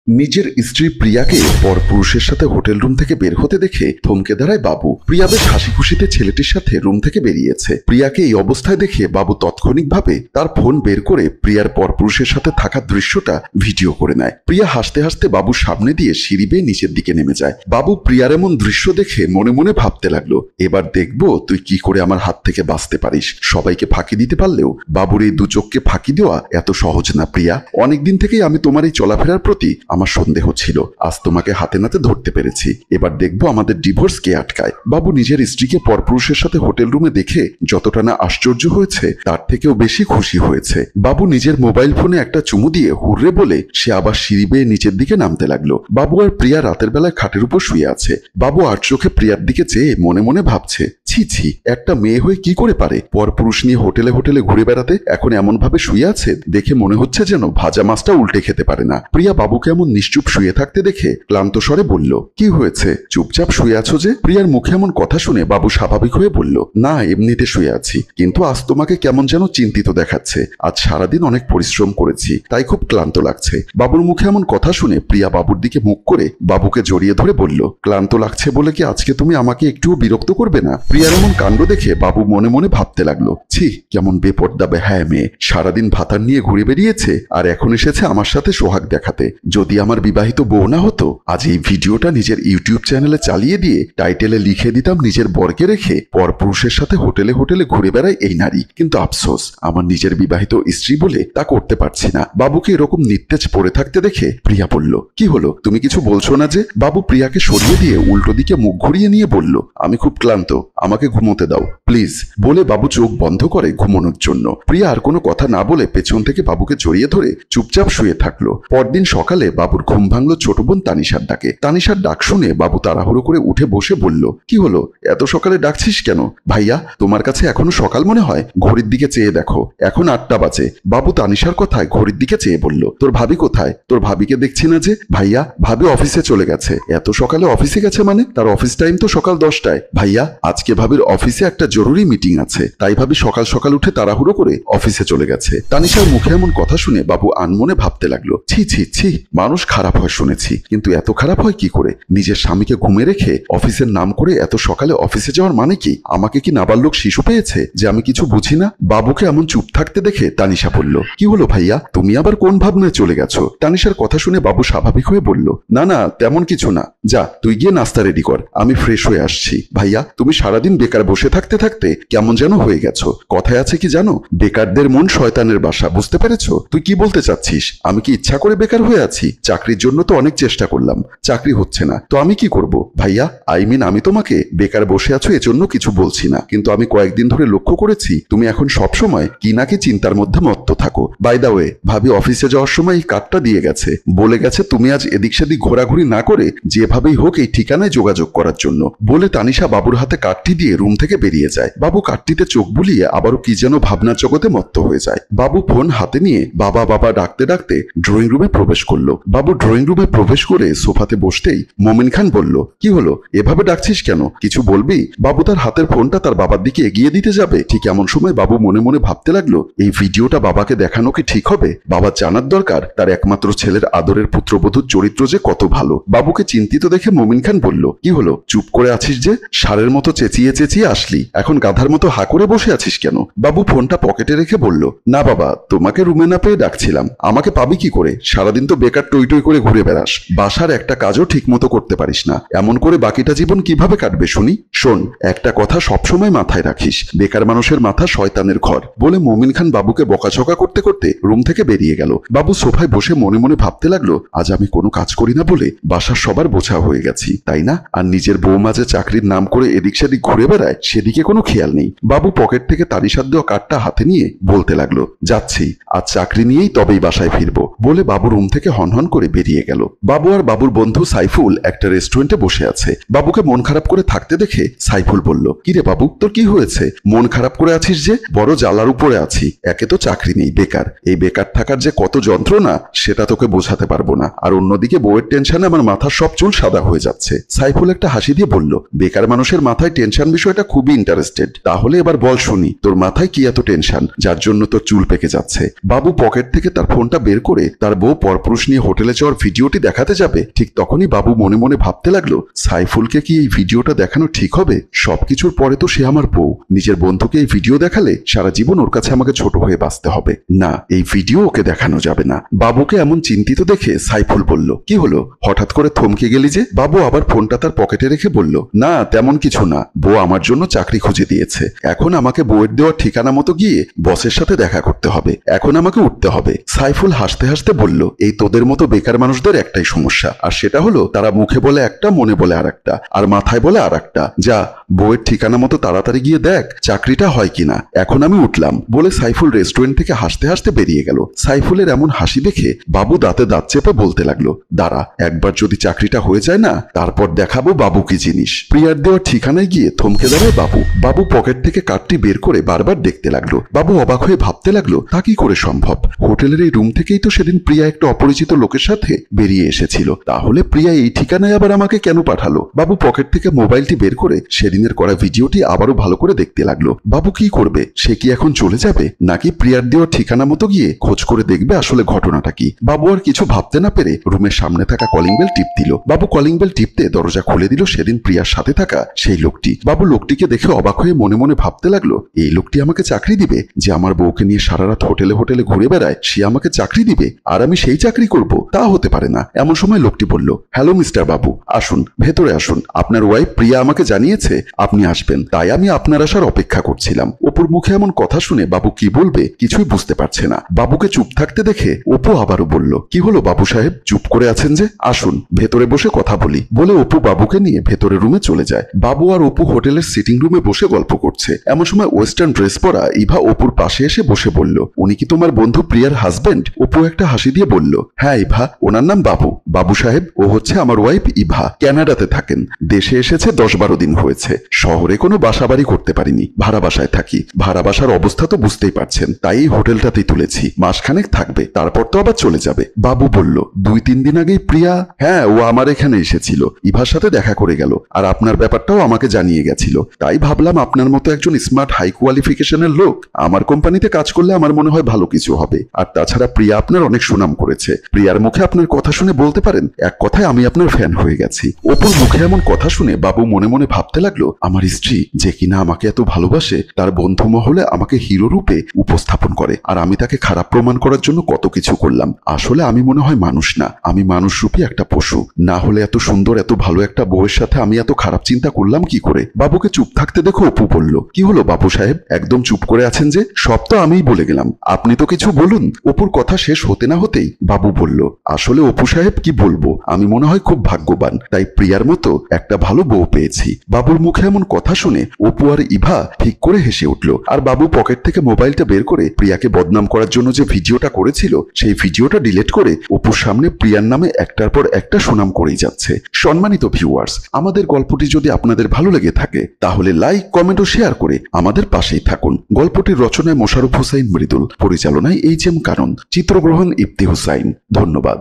নিজের স্ত্রী প্রিয়াকে পরপুরুষের সাথে হোটেল রুম থেকে বের হতে দেখে থমকে দাঁড়ায় বাবু। প্রিয়া বেশ হাসি খুশিতে ছেলেটির সাথে রুম থেকে বেরিয়েছে। প্রিয়াকে এই অবস্থায় দেখে বাবু তাৎক্ষণিকভাবে তার ফোন বের করে প্রিয়ার পরপুরুষের সাথে থাকার দৃশ্যটা ভিডিও করে নেয়। প্রিয়া হাসতে হাসতে বাবুর সামনে দিয়ে সিঁড়ি বেয়ে নিচের দিকে নেমে যায়। বাবু প্রিয়ার এমন দৃশ্য দেখে মনে মনে ভাবতে লাগলো, এবার দেখবো তুই কি করে আমার হাত থেকে বাঁচতে পারিস। সবাইকে ফাঁকি দিতে পারলেও বাবুর এই দু চোখকে ফাঁকি দেওয়া এত সহজ না প্রিয়া। অনেকদিন থেকেই আমি তোমার এই চলাফেরার প্রতি আমার সন্দেহ ছিল, আজ তোমাকে হাতে নাতে ধরতে পেরেছি। এবার দেখবো আমাদের ডিভোর্স কে আটকায়। বাবু নিজের স্ত্রীকে পরপুরুষের সাথে হোটেল রুমে দেখে যতটা না আশ্চর্য হয়েছে তার থেকেও বেশি খুশি হয়েছে। বাবু নিজের মোবাইল ফোনে একটা চুমু দিয়ে হুররে বলে সে আবার সিঁড়ি বেয়ে নিচের দিকে নামতে লাগলো। বাবু আর প্রিয়া রাতের বেলায় খাটের উপর শুয়ে আছে। বাবু আর চোখে প্রিয়ার দিকে চেয়ে মনে মনে ভাবছে, ছি ছি, একটা মেয়ে হয়ে কি করে পারে পরপুরুষ নিয়ে হোটেলে হোটেলে ঘুরে বেড়াতে। এখন এমন ভাবে শুয়ে আছে দেখে মনে হচ্ছে যেন ভাজা মাছটা উল্টে খেতে পারে না। প্রিয়া বাবুকে এমন নিশ্চুপ শুয়ে থাকতে দেখে ক্লান্ত স্বরে বলল, কি হয়েছে, চুপচাপ শুয়ে আছো যে? প্রিয়ার মুখে এমন কথা শুনে বাবু স্বাভাবিক হয়ে বলল, না এমনিতে শুয়ে আছি, কিন্তু আজ তোমাকে কেমন যেন চিন্তিত দেখাচ্ছে। আজ সারাদিন অনেক পরিশ্রম করেছি, তাই খুব ক্লান্ত লাগছে। বাবুর মুখে এমন কথা শুনে প্রিয়া বাবুর দিকে মুখ করে বাবুকে জড়িয়ে ধরে বলল, ক্লান্ত লাগছে বলে কি আজকে তুমি আমাকে একটুও বিরক্ত করবে না? প্রিয়ার এমন কাণ্ড দেখে বাবু মনে মনে ভাবতে লাগলো, ছি কেমন বেপর্দা বেহায়া মেয়ে, সারাদিন ভাতার নিয়ে ঘুরে বেরিয়েছে আর এখন এসেছে আমার সাথে সোহাগ দেখাতে। যদি আমার বিবাহিত বউ না হতো আজ এই ভিডিওটা নিজের ইউটিউব চ্যানেলে চালিয়ে দিয়ে টাইটেলে লিখে দিতাম নিজের বরকে রেখে পরপুরুষের সাথে হোটেলে হোটেলে ঘুরে বেড়ায় এই নারী। কিন্তু আফসোস, আমার নিজের বিবাহিত স্ত্রী বলে তা করতে পারছি না। বাবুকে এরকম নিত্তেজ পড়ে থাকতে দেখে প্রিয়া বলল, কি হলো, তুমি কিছু বলছো না যে? বাবু প্রিয়াকে সরিয়ে দিয়ে উল্টো দিকে মুখ ঘুরিয়ে নিয়ে বলল, আমি খুব ক্লান্ত, আমাকে ঘুমোতে দাও প্লিজ, বলে বাবু চোখ বন্ধ করে ঘুমানোর জন্য। প্রিয়া আর কোনো কথা না বলে পেছন থেকে বাবুকে জড়িয়ে ধরে চুপচাপ শুয়ে থাকলো। পরদিন সকালে বাবুর ঘুম ভাঙলো ছোট বোন তানিশার ডাকে। তানিশার ডাক শুনে বাবু তাড়াহুড়ো করে উঠে বসে বলল, কি হলো, এত সকালে ডাকছিস কেন? ভাইয়া তোমার কাছে এখনো সকাল মনে হয়? ঘড়ির দিকে চেয়ে দেখো, এখন 8টা বাজে। বাবু তানিশার কথায় ঘড়ির দিকে চেয়ে বলল, তোর ভাবি কোথায়? তোর ভাবিকে দেখছি না যে? ভাইয়া ভাবি অফিসে চলে গেছে। এত সকালে অফিসে গেছে মানে? তার অফিস টাইম তো সকাল 10টায়। ভাইয়া আজকে ভাবির অফিসে একটা জরুরি মিটিং আছে, তাই ভাবি সকাল সকাল উঠে তাড়াহুড়ো করে অফিসে চলে গেছে। তানিশার মুখে এমন কথা শুনে বাবু আনমনে ভাবতে লাগলো, ছি ছি ছি, মানুষ খারাপ হয় শুনেছি, কিন্তু এত খারাপ হয় কি করে? নিজের স্বামীকে ঘুমে রেখে অফিসের নাম করে এত সকালে অফিসে যাওয়ার মানে কি? আমাকে কি নাবালক শিশু পেয়েছে যে আমি কিছু বুঝি না? বাবুকে এমন চুপ থাকতে দেখে তানিশা বলল, কি হলো ভাইয়া, তুমি আবার কোন ভাবনায় চলে গেছো? তানিশার কথা শুনে বাবু স্বাভাবিক হয়ে বলল, না না তেমন কিছু না, যা তুই গিয়ে নাস্তা রেডি কর, আমি ফ্রেশ হয়ে আসছি। ভাইয়া তুমি সারাদিন বেকার বসে থাকতে থাকতে কেমন যেন হয়ে গেছো। কথায় আছে কি জানো, বেকারদের মন শয়তানের বাসা, বুঝতে পেরেছো? তুই কি বলতে চাচ্ছিস? আমি কি ইচ্ছা করে বেকার হয়ে আছি? চাকরির জন্য তো অনেক চেষ্টা করলাম, চাকরি হচ্ছে না, তো আমি কি করব? ভাইয়া আমি তোমাকে বেকার বসে আছো এজন্য কিছু বলছি না, কিন্তু আমি কয়েকদিন ধরে লক্ষ্য করেছি তুমি এখন সবসময় কি নাকি চিন্তার মধ্যে মত্ত থাকো। বাই দা ওয়ে, ভাবি অফিসে যাওয়ার সময় এই কার্ডটা দিয়ে গেছে, বলে গেছে তুমি আজ এদিক সেদিক ঘোরাঘুরি না করে যেভাবেই হোক এই ঠিকানায় যোগাযোগ করার জন্য। বলে তানিশা বাবুর হাতে কার্ডটি দিয়ে রুম থেকে বেরিয়ে যায়। বাবু কার্ডটিতে চোখ বুলিয়ে আবারও কি যেন ভাবনার জগতে মত্ত হয়ে যায়। বাবু ফোন হাতে নিয়ে বাবা বাবা ডাকতে ডাকতে ড্রয়িং রুমে প্রবেশ করলো। বাবু ড্রয়িং রুমে প্রবেশ করে সোফাতে বসতেই মোমিন খান বলল, কি হলো, এভাবে ডাকছিস কেন, কিছু বলবি? বাবু তার হাতের ফোনটা তার বাবার দিকে এগিয়ে দিতে যাবে, ঠিক এমন সময় বাবু মনে মনে ভাবতে লাগলো, এই ভিডিওটা বাবাকে দেখানো কি ঠিক হবে? বাবার জানার দরকার তার একমাত্র ছেলের আদরের পুত্রবধূর চরিত্র যে কত ভালো। বাবুকে চিন্তিত দেখে মোমিন খান বলল, কি হলো, চুপ করে আছিস যে? ষাঁড়ের মতো চেঁচিয়ে চেঁচিয়ে আসলি, এখন গাধার মতো হা করে বসে আছিস কেন? বাবু ফোনটা পকেটে রেখে বলল, না বাবা, তোমাকে রুমে না পেয়ে ডাকছিলাম। আমাকে পাবি কি করে? সারাদিন তো বেকার টই টই করে ঘুরে বেড়াস, বাসার একটা কাজও ঠিক মতো করতে পারিস না, এমন করে বাকিটা জীবন কিভাবে কাটবে শুনি? শোন, একটা কথা সবসময় মাথায় রাখিস, বেকার মানুষের মাথা শয়তানের ঘর। বলে মোমিন খান বাবুকে বকাঝকা করতে করতে রুম থেকে বেরিয়ে গেল। বাবু সোফায় বসে মনে মনে ভাবতে লাগলো, আজ আমি কোনো কাজ করি না বলে বাসার সবার বোঝা হয়ে গেছি, তাই না? আর নিজের বৌমা যে চাকরির নাম করে এদিক সেদিক ঘুরে বেড়ায় সেদিকে কোনো খেয়াল নেই। বাবু পকেট থেকে তারিসাদ দেওয়া কার্ডটা হাতে নিয়ে বলতে লাগলো, যাচ্ছি, আজ চাকরি নিয়েই তবেই বাসায় ফিরবো। বলে বাবু রুম থেকে হনহন করে বেরিয়ে গেল। বাবু আর বাবুর বন্ধু সাইফুল একটা রেস্টুরেন্টে বসে আছে। বাবুকে মন খারাপ করে থাকতে দেখে সাইফুল বলল, কিরে বাবু, তোর কি হয়েছে, মন খারাপ করে আছিস যে? বড় জ্বালার উপরে আছি, একে তো চাকরি নেই, বেকার। এই বেকার থাকার যে কত যন্ত্রণা সেটা তোকে বোঝাতে পারবো না, আর অন্যদিকে বউয়ের টেনশনে আমার মাথার সব চুল সাদা হয়ে যাচ্ছে। সাইফুল একটা হাসি দিয়ে বলল, বেকার মানুষের মাথায় টেনশন বিষয়টা খুবই ইন্টারেস্টেড, তাহলে এবার বল শুনি, তোর মাথায় কি এত টেনশন যার জন্য তোর চুল পেকে যাচ্ছে? বাবু পকেট থেকে তার ফোনটা বের করে তার বউ পরপুরুষ নিয়ে হোটেল হোটেলে যাওয়ার ভিডিওটি দেখাতে যাবে, ঠিক তখনই বাবু মনে মনে ভাবতে লাগলো, সাইফুলকে কি এই ভিডিওটা দেখানো ঠিক হবে? সবকিছুর পরে তো সে আমার বউ, নিজের বন্ধুকে এই ভিডিও দেখালে সারা জীবন ওর কাছে আমাকে ছোট হয়ে বাঁচতে হবে। না, এই ভিডিও ওকে দেখানো যাবে না। বাবুকে এমন চিন্তিত দেখে সাইফুল বলল, কি হলো, হঠাৎ করে থমকে গেলি যে? বাবু আবার ফোনটা তার পকেটে রেখে বলল, না তেমন কিছু না, বউ আমার জন্য চাকরি খুঁজে দিয়েছে। এখন আমাকে বউয়ের দেওয়ার ঠিকানা মতো গিয়ে বসের সাথে দেখা করতে হবে, এখন আমাকে উঠতে হবে। সাইফুল হাসতে হাসতে বলল, এই তোদের মতো বেকার মানুষদের একটাই সমস্যা, আর সেটা হলো তারা মুখে বলে একটা, মনে বলে আর একটা, আর মাথায় বলে আর একটা। যা, বউয়ের ঠিকানা মতো তাড়াতাড়ি গিয়ে দেখ চাকরিটা হয় কিনা, এখন আমি উঠলাম। বলে সাইফুল রেস্টুরেন্ট থেকে হাসতে হাসতে বেরিয়ে গেল। সাইফুলের এমন হাসি দেখে বাবু দাঁতে দাঁত চেপে বলতে লাগলো, দাঁড়া, একবার যদি চাকরিটা হয়ে যায় না, তারপর দেখাবো বাবু কি জিনিস। প্রিয়ার দেওয়ার ঠিকানায় গিয়ে থমকে দাঁড়ায় বাবু। বাবু পকেট থেকে কার্ডটি বের করে বারবার দেখতে লাগলো। বাবু অবাক হয়ে ভাবতে লাগলো, তা কি করে সম্ভব? হোটেলের এই রুম থেকেই তো সেদিন প্রিয়া একটা অপরিচিত লোকের সাথে বেরিয়ে এসেছিল, তাহলে প্রিয়া এই ঠিকানায় আবার আমাকে কেন পাঠালো? বাবু পকেট থেকে মোবাইলটি বের করে সেদিনের করা ভিডিওটি আবারও ভালো করে দেখতে লাগলো। বাবু কি করবে? সে কি এখন চলে যাবে, নাকি প্রিয়ার দেওয়া ঠিকানা মতো গিয়ে খোঁজ করে দেখবে আসলে ঘটনাটা কি? বাবু আর কিছু ভাবতে না পেরে রুমের সামনে থাকা কলিং বেল টিপ দিল। বাবু কলিং বেল টিপতে দরজা খুলে দিল সেদিন প্রিয়ার সাথে থাকা সেই লোকটি। বাবু লোকটিকে দেখে অবাক হয়ে মনে মনে ভাবতে লাগলো, এই লোকটি আমাকে চাকরি দিবে? যে আমার বউকে নিয়ে সারা রাত হোটেলে হোটেলে ঘুরে বেড়ায়, সে আমাকে চাকরি দিবে আর আমি সেই চাকরি করব? তা হতে পারে না। এমন সময় লোকটি বলল, হ্যালো মিস্টার বাবু, আসুন ভেতরে আসুন, আপনার ওয়াইফ প্রিয়া আমাকে জানিয়েছে আপনি আসবেন, তাই আমি আপনার আসার অপেক্ষা করছিলাম। অপুর মুখে এমন কথা শুনে বাবু কি বলবে কিছুই বুঝতে পারছে না। বাবুকে চুপ থাকতে দেখে অপু আবারও বলল, কি হলো বাবু সাহেব, চুপ করে আছেন যে? আসুন ভেতরে বসে কথা বলি। বলে অপু বাবুকে নিয়ে ভেতরের রুমে চলে যায়। বাবু আর অপু হোটেলের সিটিং রুমে বসে গল্প করছে। এমন সময় ওয়েস্টার্ন ড্রেস পরা ইভা অপুর পাশে এসে বসে বলল, উনি কি তোমার বন্ধু প্রিয়ার হাজবেন্ড? অপু একটা হাসি দিয়ে বলল, হ্যাঁ ইভা, ওনার নাম বাবু। বাবু সাহেব, ও হচ্ছে আমার ওয়াইফ ইভা, কানাডাতে থাকেন, দেশে এসেছে 10-12 দিন হয়েছে। শহরে কোনো বাসাবাড়ি করতে পারিনি, ভাড়া বাসায় থাকি। ভাড়া বাসার অবস্থা তো বুঝতেই পারছেন, তাই এই হোটেলটাতেই তুলেছি। মাসখানেক থাকবে, তারপর তো আবার চলে যাবে। বাবু বলল, 2-3 দিন আগেই প্রিয়া? হ্যাঁ, ও আমার এখানে এসেছিল, ইভার সাথে দেখা করে গেল, আর আপনার ব্যাপারটাও আমাকে জানিয়ে গেছিল। তাই ভাবলাম আপনার মতো একজন স্মার্ট হাই কোয়ালিফিকেশনের লোক আমার কোম্পানিতে কাজ করলে আমার মনে হয় ভালো কিছু হবে। আর তাছাড়া প্রিয়া আপনার অনেক সুনাম করেছে। প্রিয়ার মুখে আপনার কথা শুনে বলতে পারেন এক কথায় আমি আপনার ফ্যান হয়ে গেছি। অপুর মুখে এমন কথা শুনে বাবু মনে মনে ভাবতে লাগলো, আমার স্ত্রী যে কিনা আমাকে এত ভালোবাসে, তার বন্ধু মহলে আমাকে হিরো রূপে উপস্থাপন করে, আর আমি তাকে খারাপ প্রমাণ করার জন্য কত কিছু করলাম। আসলে আমি মনে হয় মানুষ না, আমি মানুষ রূপী একটা পশু। না হলে এত সুন্দর এত ভালো একটা বউয়ের সাথে আমি এত খারাপ চিন্তা করলাম কি করে? বাবুকে চুপ থাকতে দেখো অপু বলল, কি হলো বাবু সাহেব, একদম চুপ করে আছেন যে? সব তো আমিই বলে গেলাম, আপনি তো কিছু বলুন। অপুর কথা শেষ হতে না হতেই বাবু বলল, আসলে অপু সাহেব কি বলবো, আমি মনে হয় খুব ভাগ্যবান, তাই প্রিয়ার মতো একটা ভালো বউ পেয়েছি। বাবুর মুখে এমন কথা শুনে অপু আর ইভা ঠিক করে হেসে উঠল। আর বাবু পকেট থেকে মোবাইলটা বের করে প্রিয়াকে বদনাম করার জন্য যে ভিডিওটা করেছিল সেই ভিডিওটা ডিলিট করে অপুর সামনে প্রিয়ার নামে একটার পর একটা সুনাম করেই যাচ্ছে। সম্মানিত ভিউয়ার্স, আমাদের গল্পটি যদি আপনাদের ভালো লেগে থাকে তাহলে লাইক, কমেন্ট ও শেয়ার করে আমাদের পাশেই থাকুন। গল্পটির রচনায় মোশাররফ হোসাইন মৃদুল, পরিচালনায় HM কানন, চিত্রগ্রহণ ইফতি হুসাইন। ধন্যবাদ।